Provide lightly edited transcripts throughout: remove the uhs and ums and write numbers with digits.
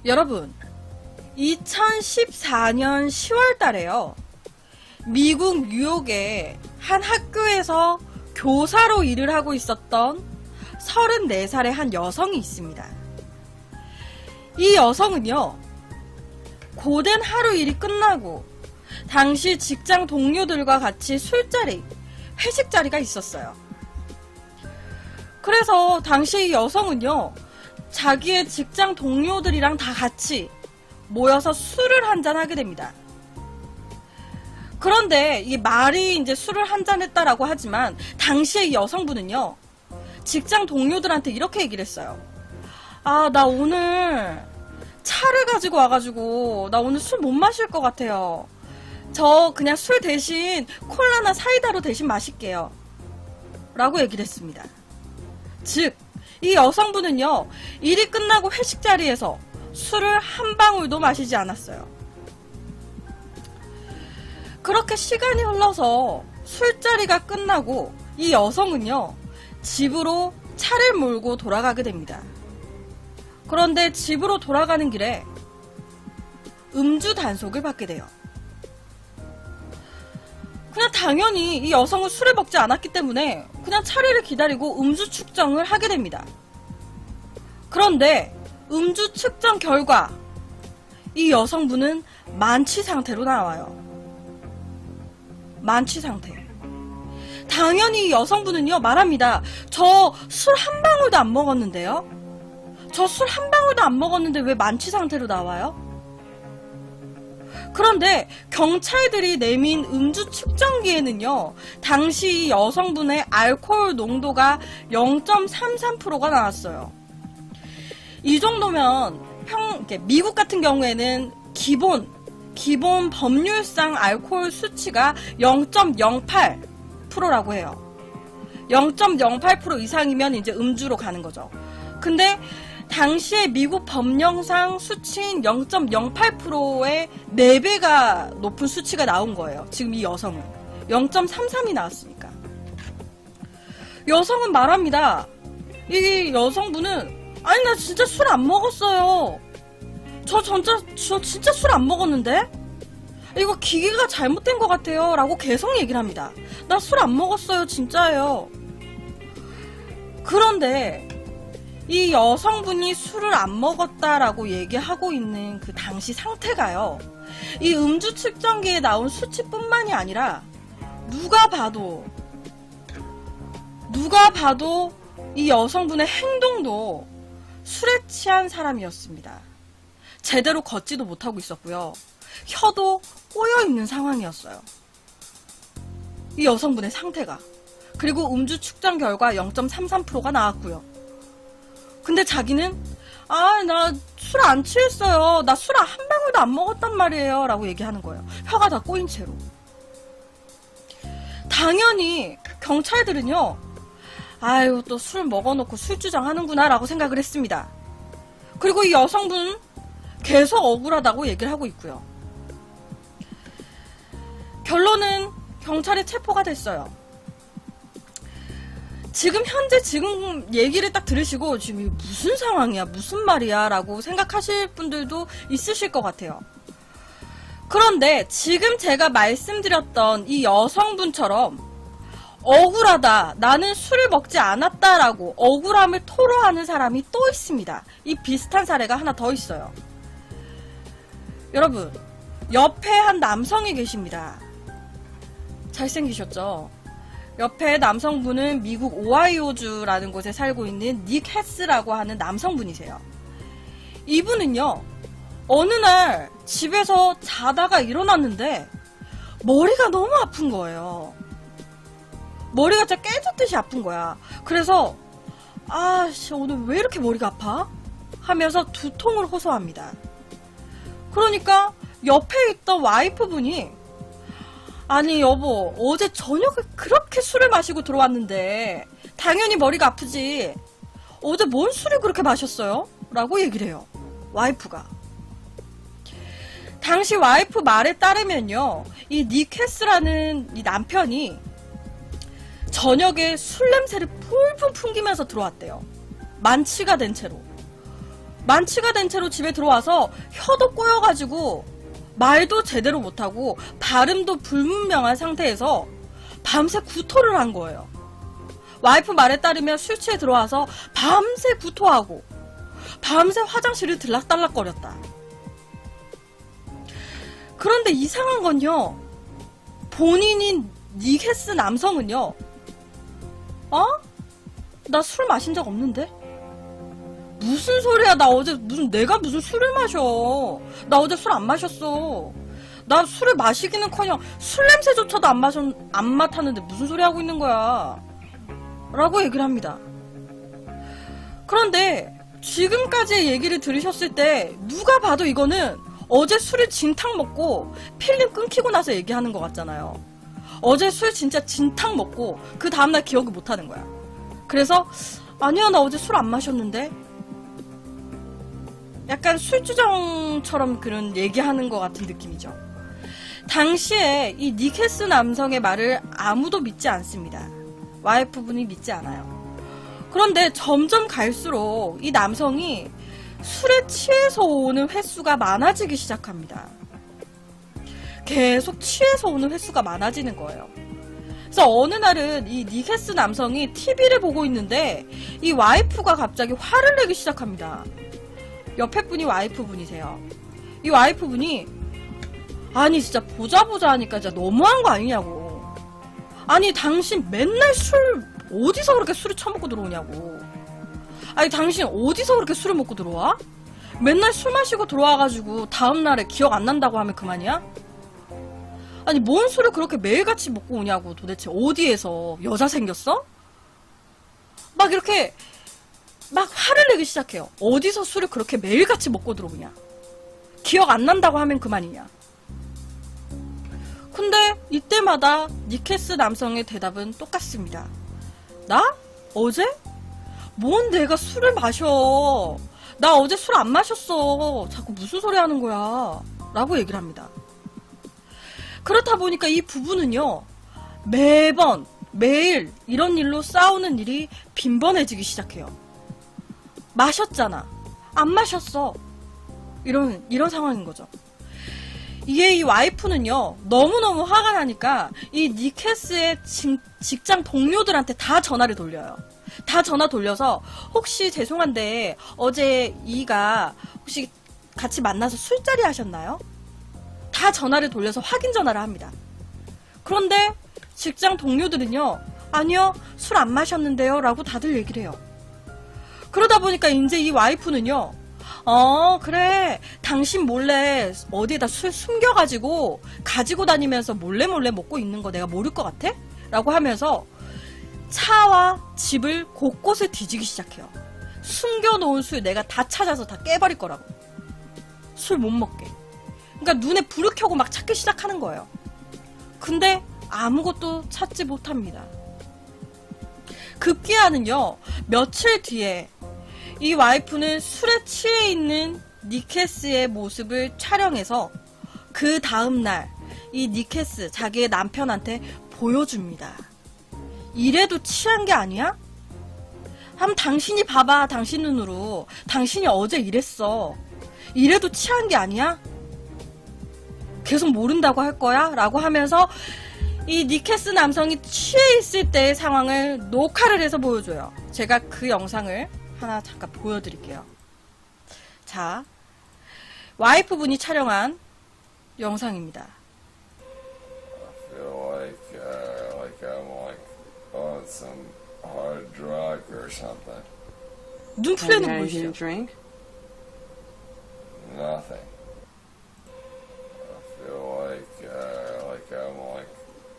여러분, 2014년 10월 달에요. 미국 뉴욕의 한 학교에서 교사로 일을 하고 있었던 34살의 한 여성이 있습니다. 이 여성은요, 고된 하루 일이 끝나고 당시 직장 동료들과 같이 술자리, 회식 자리가 있었어요. 그래서 당시 이 여성은요, 자기의 직장 동료들이랑 다 같이 모여서 술을 한잔 하게 됩니다. 그런데 이 말이 이제 술을 한잔 했다라고 하지만 당시에 이 여성분은요, 직장 동료들한테 이렇게 얘기를 했어요. 아, 나 오늘 차를 가지고 와가지고 나 오늘 술 못 마실 것 같아요. 저 그냥 술 대신 콜라나 사이다로 대신 마실게요. 라고 얘기를 했습니다. 즉, 이 여성분은요, 일이 끝나고 회식 자리에서 술을 한 방울도 마시지 않았어요. 그렇게 시간이 흘러서 술자리가 끝나고 이 여성은요, 집으로 차를 몰고 돌아가게 됩니다. 그런데 집으로 돌아가는 길에 음주 단속을 받게 돼요. 그냥 당연히 이 여성은 술을 먹지 않았기 때문에 그냥 차례를 기다리고 음주 측정을 하게 됩니다. 그런데 음주 측정 결과 이 여성분은 만취 상태로 나와요. 만취 상태. 당연히 이 여성분은요, 말합니다. 저 술 한 방울도 안 먹었는데요? 저 술 한 방울도 안 먹었는데 왜 만취 상태로 나와요? 그런데 경찰들이 내민 음주 측정기에는요, 당시 여성분의 알코올 농도가 0.33%가 나왔어요. 이 정도면 미국 같은 경우에는 기본 법률상 알코올 수치가 0.08%라고 해요. 0.08% 이상이면 이제 음주로 가는 거죠. 근데 당시에 미국 법령상 수치인 0.08%의 4배가 높은 수치가 나온 거예요. 지금 이 여성은 0.33이 나왔으니까. 여성은 말합니다. 이 여성분은 아니, 나 진짜 술 안 먹었어요. 저 진짜 술 안 먹었는데? 이거 기계가 잘못된 것 같아요. 라고 계속 얘기를 합니다. 나 술 안 먹었어요. 진짜예요. 그런데 이 여성분이 술을 안 먹었다라고 얘기하고 있는 그 당시 상태가요, 이 음주 측정기에 나온 수치뿐만이 아니라 누가 봐도 이 여성분의 행동도 술에 취한 사람이었습니다. 제대로 걷지도 못하고 있었고요. 혀도 꼬여있는 상황이었어요. 이 여성분의 상태가. 그리고 음주 측정 결과 0.33%가 나왔고요. 근데 자기는 아, 나 술 안 취했어요. 나 술 한 방울도 안 먹었단 말이에요. 라고 얘기하는 거예요. 혀가 다 꼬인 채로. 당연히 경찰들은요, 아유, 또 술 먹어놓고 술주정 하는구나 라고 생각을 했습니다. 그리고 이 여성분은 계속 억울하다고 얘기를 하고 있고요. 결론은 경찰에 체포가 됐어요. 지금 얘기를 딱 들으시고 지금 이게 무슨 상황이야, 무슨 말이야 라고 생각하실 분들도 있으실 것 같아요. 그런데 지금 제가 말씀드렸던 이 여성분처럼 억울하다, 나는 술을 먹지 않았다라고 억울함을 토로하는 사람이 또 있습니다. 이 비슷한 사례가 하나 더 있어요. 여러분, 옆에 한 남성이 계십니다. 잘생기셨죠? 옆에 남성분은 미국 오하이오주라는 곳에 살고 있는 닉 헤스라고 하는 남성분이세요. 이분은요, 어느 날 집에서 자다가 일어났는데 머리가 너무 아픈 거예요. 머리가 진짜 깨졌듯이 아픈 거야. 그래서 아씨, 오늘 왜 이렇게 머리가 아파? 하면서 두통을 호소합니다. 그러니까 옆에 있던 와이프분이 아니 여보, 어제 저녁에 그렇게 술을 마시고 들어왔는데 당연히 머리가 아프지. 어제 뭔 술을 그렇게 마셨어요? 라고 얘기를 해요. 와이프가. 당시 와이프 말에 따르면요, 이 니케스라는 이 남편이 저녁에 술 냄새를 풀풀 풍기면서 들어왔대요. 만취가 된 채로. 만취가 된 채로 집에 들어와서 혀도 꼬여가지고 말도 제대로 못하고 발음도 불분명한 상태에서 밤새 구토를 한 거예요. 와이프 말에 따르면 술 취해 들어와서 밤새 구토하고 밤새 화장실을 들락달락거렸다. 그런데 이상한 건요, 본인인 닉 헤스 남성은요, 나 술 마신 적 없는데? 무슨 소리야? 나 어제 내가 무슨 술을 마셔? 나 어제 술 안 마셨어. 나 술을 마시기는커녕 술 냄새조차도 안 맡았는데 무슨 소리 하고 있는 거야? 라고 얘기를 합니다. 그런데 지금까지의 얘기를 들으셨을 때 누가 봐도 이거는 어제 술을 진탕 먹고 필름 끊기고 나서 얘기하는 것 같잖아요. 어제 술 진짜 진탕 먹고 그 다음날 기억을 못하는 거야. 그래서 아니야, 나 어제 술 안 마셨는데? 약간 술주정처럼 그런 얘기하는 것 같은 느낌이죠. 당시에 이 닉 헤스 남성의 말을 아무도 믿지 않습니다. 와이프분이 믿지 않아요. 그런데 점점 갈수록 이 남성이 술에 취해서 오는 횟수가 많아지기 시작합니다. 계속 취해서 오는 횟수가 많아지는 거예요. 그래서 어느 날은 이 닉 헤스 남성이 TV를 보고 있는데 이 와이프가 갑자기 화를 내기 시작합니다. 옆에 분이 와이프분이세요. 이 와이프분이 아니 진짜 보자 하니까 진짜 너무한 거 아니냐고. 아니 당신 맨날 어디서 그렇게 술을 처먹고 들어오냐고. 아니 당신 어디서 그렇게 술을 먹고 들어와? 맨날 술 마시고 들어와가지고 다음날에 기억 안 난다고 하면 그만이야? 아니 뭔 술을 그렇게 매일같이 먹고 오냐고. 도대체 어디에서 여자 생겼어? 막 이렇게 막 화를 내기 시작해요. 어디서 술을 그렇게 매일같이 먹고 들어오냐. 기억 안 난다고 하면 그만이냐. 근데 이때마다 닉 헤스 남성의 대답은 똑같습니다. 나? 어제? 뭔 내가 술을 마셔. 나 어제 술 안 마셨어. 자꾸 무슨 소리 하는 거야. 라고 얘기를 합니다. 그렇다 보니까 이 부부는요, 매일 이런 일로 싸우는 일이 빈번해지기 시작해요. 마셨잖아. 안 마셨어. 이런 상황인 거죠. 이게 이 와이프는요, 너무너무 화가 나니까 이 닉 헤스의 직장 동료들한테 다 전화를 돌려요. 다 전화 돌려서 혹시 죄송한데 어제 이가 혹시 같이 만나서 술자리 하셨나요? 다 전화를 돌려서 확인 전화를 합니다. 그런데 직장 동료들은요, 아니요, 술 안 마셨는데요 라고 다들 얘기를 해요. 그러다 보니까 이제 이 와이프는요, 그래, 당신 몰래 어디에다 술 숨겨가지고 가지고 다니면서 몰래 먹고 있는 거 내가 모를 것 같아? 라고 하면서 차와 집을 곳곳에 뒤지기 시작해요. 숨겨놓은 술 내가 다 찾아서 다 깨버릴 거라고. 술 못 먹게. 그러니까 눈에 불을 켜고 막 찾기 시작하는 거예요. 근데 아무것도 찾지 못합니다. 급기야는요, 며칠 뒤에 이 와이프는 술에 취해 있는 닉 헤스의 모습을 촬영해서 그 다음날 이 닉 헤스 자기의 남편한테 보여줍니다. 이래도 취한 게 아니야? 한번 당신이 봐봐. 당신 눈으로. 당신이 어제 이랬어. 이래도 취한 게 아니야? 계속 모른다고 할 거야? 라고 하면서 이 닉 헤스 남성이 취해 있을 때의 상황을 녹화를 해서 보여줘요. 제가 그 영상을 하나 잠깐 보여드릴게요. 자, 와이프분이 촬영한 영상입니다. I feel like I'm on some hard drug or something. 눈 Have you 풀리는 거 had 보이시죠? anything to drink? Nothing. I feel like I'm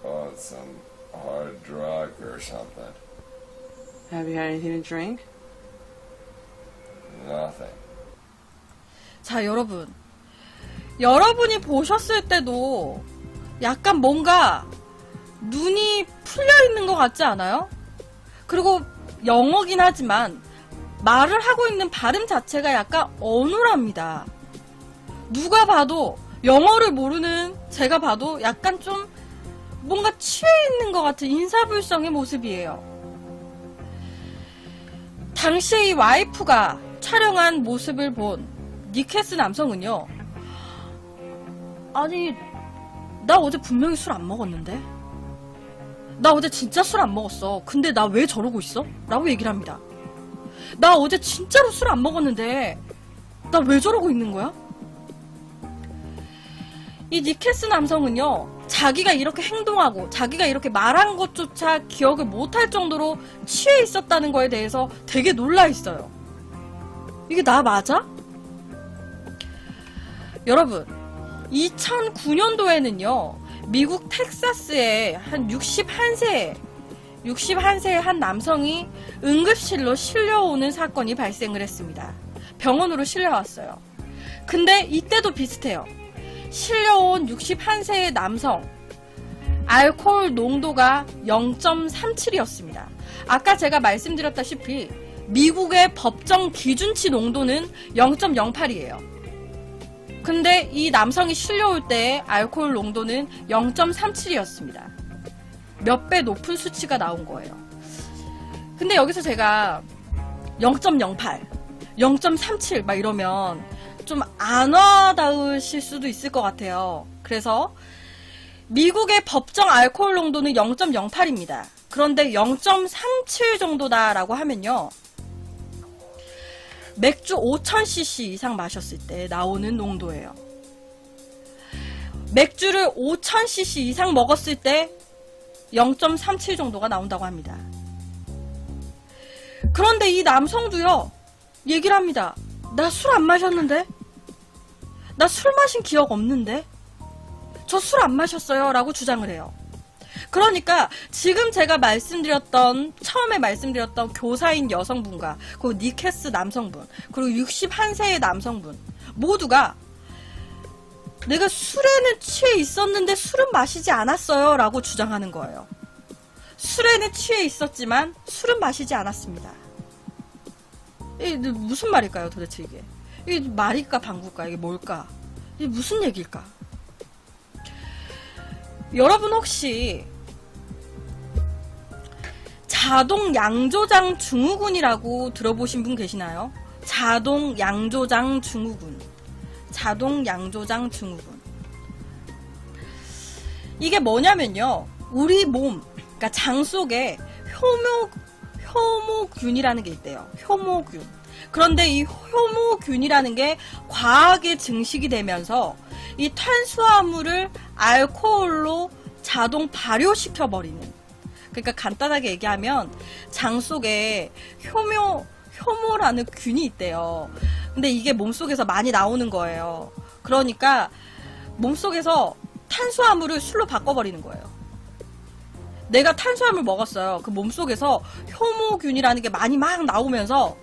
on some hard drug or something. Have you had anything to drink? Nothing. 자, 여러분이 보셨을 때도 약간 뭔가 눈이 풀려 있는 것 같지 않아요? 그리고 영어긴 하지만 말을 하고 있는 발음 자체가 약간 어눌합니다. 누가 봐도 영어를 모르는 제가 봐도 약간 좀 뭔가 취해 있는 것 같은 인사불성의 모습이에요. 당시 이 와이프가 촬영한 모습을 본 니켓스 남성은요, 아니, 나 어제 분명히 술 안 먹었는데? 나 어제 진짜 술 안 먹었어. 근데 나 왜 저러고 있어? 라고 얘기를 합니다. 나 어제 진짜로 술 안 먹었는데 나 왜 저러고 있는 거야? 이 니켓스 남성은요, 자기가 이렇게 행동하고 자기가 이렇게 말한 것조차 기억을 못할 정도로 취해 있었다는 거에 대해서 되게 놀라 있어요. 이게 나 맞아? 여러분, 2009년도에는요 미국 텍사스의 한 61세의 한 남성이 응급실로 실려오는 사건이 발생을 했습니다. 병원으로 실려왔어요. 근데 이때도 비슷해요. 실려온 61세의 남성, 알코올 농도가 0.37이었습니다. 아까 제가 말씀드렸다시피 미국의 법정 기준치 농도는 0.08이에요. 근데 이 남성이 실려올 때의 알코올 농도는 0.37이었습니다. 몇 배 높은 수치가 나온 거예요. 근데 여기서 제가 0.08, 0.37 막 이러면 좀 안 와닿으실 수도 있을 것 같아요. 그래서 미국의 법정 알코올 농도는 0.08입니다. 그런데 0.37 정도다라고 하면요, 맥주 5000cc 이상 마셨을 때 나오는 농도예요. 맥주를 5000cc 이상 먹었을 때 0.37 정도가 나온다고 합니다. 그런데 이 남성도요, 얘기를 합니다. 나 술 안 마셨는데? 나 술 마신 기억 없는데? 저 술 안 마셨어요 라고 주장을 해요. 그러니까 지금 제가 처음에 말씀드렸던 교사인 여성분과 그 니켓스 남성분, 그리고 61세의 남성분 모두가 내가 술에는 취해 있었는데 술은 마시지 않았어요 라고 주장하는 거예요. 술에는 취해 있었지만 술은 마시지 않았습니다. 이게 무슨 말일까요 도대체 이게? 이게 말일까 방구일까? 이게 뭘까? 이게 무슨 얘기일까? 여러분 혹시 자동 양조장 증후군이라고 들어보신 분 계시나요? 자동 양조장 증후군. 자동 양조장 증후군. 이게 뭐냐면요, 우리 몸, 그러니까 장 속에 효모균이라는 게 있대요. 효모균. 그런데 이 효모균이라는 게 과하게 증식이 되면서 이 탄수화물을 알코올로 자동 발효시켜 버리는. 그러니까 간단하게 얘기하면 장 속에 효모라는 균이 있대요. 근데 이게 몸속에서 많이 나오는 거예요. 그러니까 몸속에서 탄수화물을 술로 바꿔버리는 거예요. 내가 탄수화물 먹었어요. 그 몸속에서 효모균이라는 게 많이 막 나오면서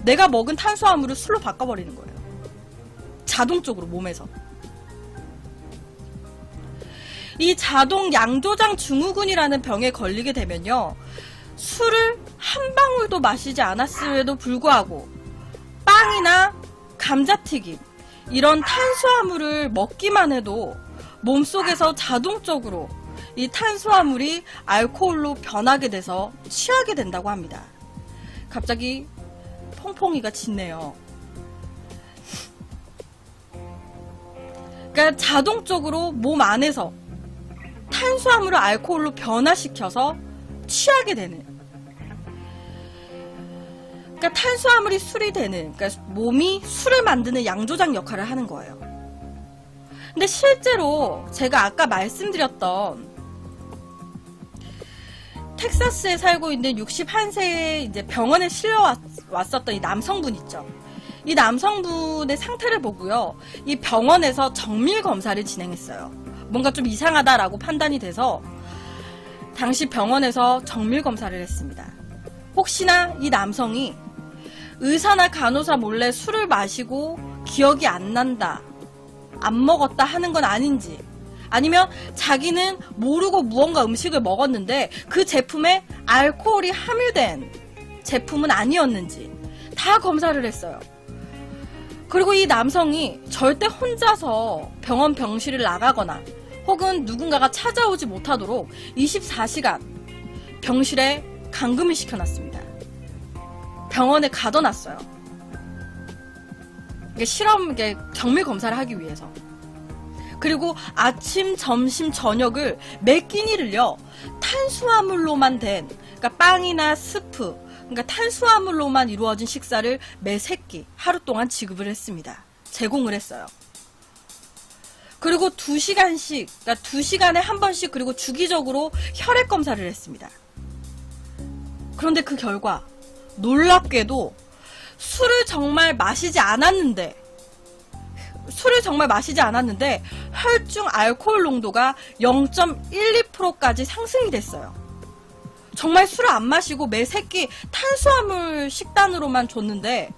내가 먹은 탄수화물을 술로 바꿔버리는 거예요. 자동적으로 몸에서. 이 자동 양조장 증후군이라는 병에 걸리게 되면요, 술을 한 방울도 마시지 않았음에도 불구하고 빵이나 감자튀김 이런 탄수화물을 먹기만 해도 몸속에서 자동적으로 이 탄수화물이 알코올로 변하게 돼서 취하게 된다고 합니다. 갑자기 퐁퐁이가 짖네요. 그러니까 자동적으로 몸 안에서 탄수화물을 알코올로 변화시켜서 취하게 되는, 그러니까 탄수화물이 술이 되는, 그러니까 몸이 술을 만드는 양조장 역할을 하는 거예요. 근데 실제로 제가 아까 말씀드렸던 텍사스에 살고 있는 61세의 이제 병원에 실려왔었던 이 남성분 있죠. 이 남성분의 상태를 보고요, 이 병원에서 정밀 검사를 진행했어요. 뭔가 좀 이상하다라고 판단이 돼서 당시 병원에서 정밀 검사를 했습니다. 혹시나 이 남성이 의사나 간호사 몰래 술을 마시고 기억이 안 난다, 안 먹었다 하는 건 아닌지, 아니면 자기는 모르고 무언가 음식을 먹었는데 그 제품에 알코올이 함유된 제품은 아니었는지 다 검사를 했어요. 그리고 이 남성이 절대 혼자서 병원 병실을 나가거나 혹은 누군가가 찾아오지 못하도록 24시간 병실에 감금을 시켜놨습니다. 병원에 가둬놨어요. 이게 이게 정밀 검사를 하기 위해서. 그리고 아침, 점심, 저녁을 매 끼니를요, 탄수화물로만 된, 그러니까 빵이나 스프, 그러니까 탄수화물로만 이루어진 식사를 매 3끼 하루 동안 지급을 했습니다. 제공을 했어요. 그리고 2시간씩, 그러니까 2시간에 한 번씩, 그리고 주기적으로 혈액 검사를 했습니다. 그런데 그 결과 놀랍게도 술을 정말 마시지 않았는데 혈중 알코올 농도가 0.12%까지 상승이 됐어요. 정말 술을 안 마시고 매 3끼 탄수화물 식단으로만 줬는데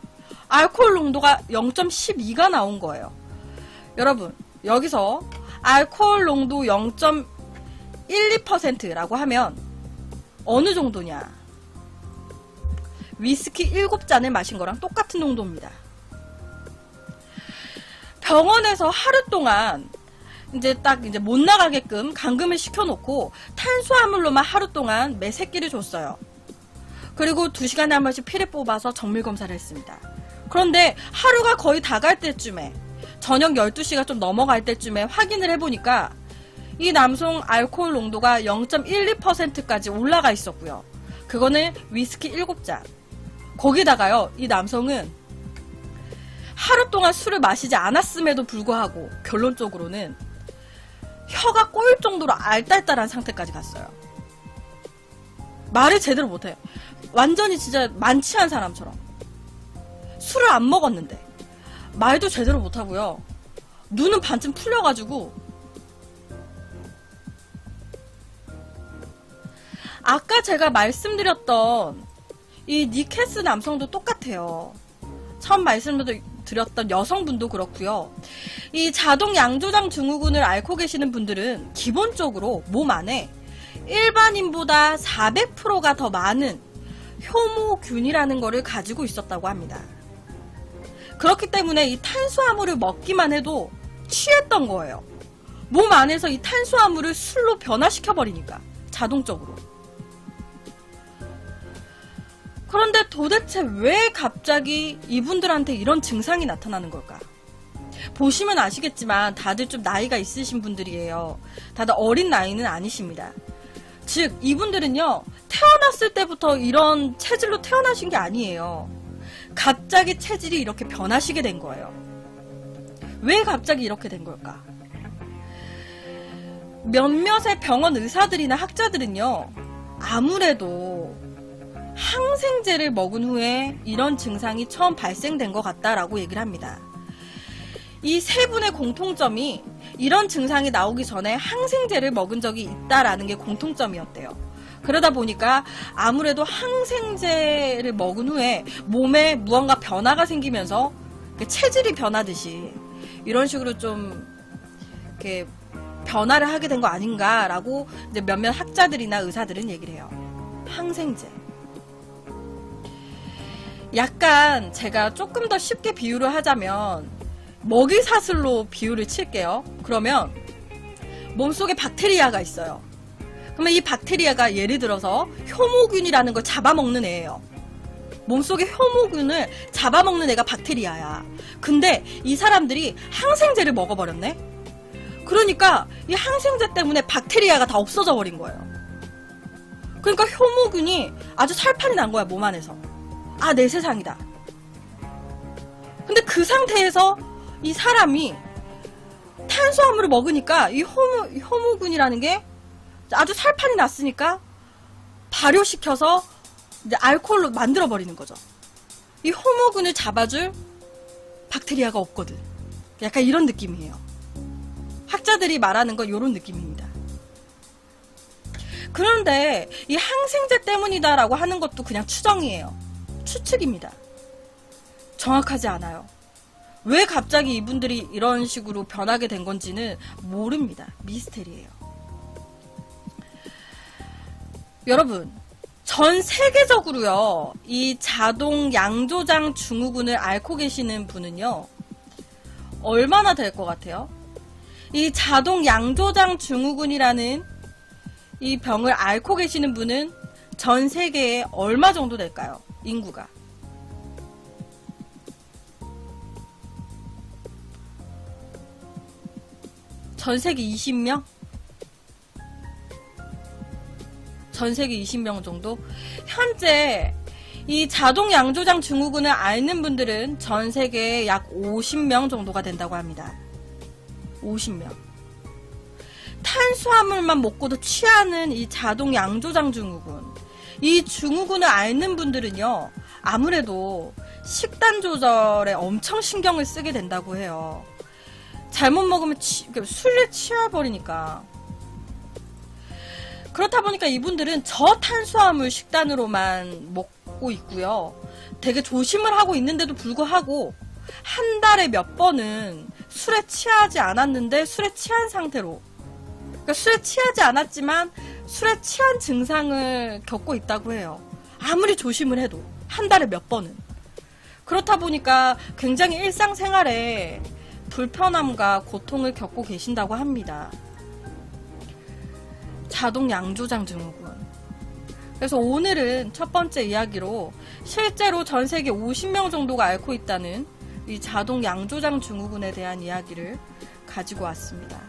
알코올 농도가 0.12가 나온 거예요. 여러분, 여기서 알코올 농도 0.12%라고 하면 어느 정도냐? 위스키 7잔을 마신 거랑 똑같은 농도입니다. 병원에서 하루 동안 이제 못 나가게끔 감금을 시켜놓고 탄수화물로만 하루 동안 매 3끼를 줬어요. 그리고 2시간에 한 번씩 피를 뽑아서 정밀 검사를 했습니다. 그런데 하루가 거의 다 갈 때쯤에, 저녁 12시가 좀 넘어갈 때쯤에 확인을 해보니까 이 남성 알코올 농도가 0.12%까지 올라가 있었고요. 그거는 위스키 7잔. 거기다가요, 이 남성은 하루 동안 술을 마시지 않았음에도 불구하고 결론적으로는 혀가 꼬일 정도로 알딸딸한 상태까지 갔어요. 말을 제대로 못해요. 완전히 진짜 만취한 사람처럼. 술을 안 먹었는데 말도 제대로 못하고요. 눈은 반쯤 풀려가지고. 아까 제가 말씀드렸던 이 닉 헤스 남성도 똑같아요. 처음 말씀드렸던 여성분도 그렇고요. 이 자동 양조장 증후군을 앓고 계시는 분들은 기본적으로 몸 안에 일반인보다 400%가 더 많은 효모균이라는 거를 가지고 있었다고 합니다. 그렇기 때문에 이 탄수화물을 먹기만 해도 취했던 거예요. 몸 안에서 이 탄수화물을 술로 변화시켜버리니까, 자동적으로. 그런데 도대체 왜 갑자기 이분들한테 이런 증상이 나타나는 걸까? 보시면 아시겠지만 다들 좀 나이가 있으신 분들이에요. 다들 어린 나이는 아니십니다. 즉, 이분들은요, 태어났을 때부터 이런 체질로 태어나신 게 아니에요. 갑자기 체질이 이렇게 변하시게 된 거예요. 왜 갑자기 이렇게 된 걸까? 몇몇의 병원 의사들이나 학자들은요, 아무래도 항생제를 먹은 후에 이런 증상이 처음 발생된 것 같다라고 얘기를 합니다. 이 세 분의 공통점이 이런 증상이 나오기 전에 항생제를 먹은 적이 있다라는 게 공통점이었대요. 그러다 보니까 아무래도 항생제를 먹은 후에 몸에 무언가 변화가 생기면서 체질이 변하듯이 이런 식으로 좀 이렇게 변화를 하게 된 거 아닌가라고 이제 몇몇 학자들이나 의사들은 얘기를 해요. 항생제. 약간 제가 조금 더 쉽게 비유를 하자면 먹이사슬로 비유를 칠게요. 그러면 몸속에 박테리아가 있어요. 그러면 이 박테리아가 예를 들어서 효모균이라는 걸 잡아먹는 애예요. 몸속에 효모균을 잡아먹는 애가 박테리아야. 근데 이 사람들이 항생제를 먹어버렸네? 그러니까 이 항생제 때문에 박테리아가 다 없어져 버린 거예요. 그러니까 효모균이 아주 살판이 난 거야, 몸 안에서. 아, 내 세상이다. 근데 그 상태에서 이 사람이 탄수화물을 먹으니까 이 효모균이라는 게 아주 살판이 났으니까 발효시켜서 이제 알코올로 만들어버리는 거죠. 이 효모균을 잡아줄 박테리아가 없거든. 약간 이런 느낌이에요. 학자들이 말하는 건 이런 느낌입니다. 그런데 이 항생제 때문이다라고 하는 것도 그냥 추정이에요. 추측입니다. 정확하지 않아요. 왜 갑자기 이분들이 이런 식으로 변하게 된 건지는 모릅니다. 미스테리예요. 여러분, 전 세계적으로요, 이 자동 양조장 증후군을 앓고 계시는 분은요, 얼마나 될 것 같아요? 이 자동 양조장 증후군이라는 이 병을 앓고 계시는 분은 전 세계에 얼마 정도 될까요? 인구가. 전 세계 20명? 전 세계 20명 정도? 현재 이 자동 양조장 증후군을 앓는 분들은 전 세계에 약 50명 정도가 된다고 합니다. 50명. 탄수화물만 먹고도 취하는 이 자동 양조장 증후군. 이 증후군을 앓는 분들은요, 아무래도 식단 조절에 엄청 신경을 쓰게 된다고 해요. 잘못 먹으면 술에 취해버리니까. 그렇다 보니까 이분들은 저탄수화물 식단으로만 먹고 있고요. 되게 조심을 하고 있는데도 불구하고 한 달에 몇 번은 술에 취하지 않았는데 술에 취한 상태로, 그러니까 술에 취하지 않았지만 술에 취한 증상을 겪고 있다고 해요. 아무리 조심을 해도 한 달에 몇 번은. 그렇다 보니까 굉장히 일상생활에 불편함과 고통을 겪고 계신다고 합니다. 자동 양조장 증후군. 그래서 오늘은 첫 번째 이야기로 실제로 전 세계 50명 정도가 앓고 있다는 이 자동 양조장 증후군에 대한 이야기를 가지고 왔습니다.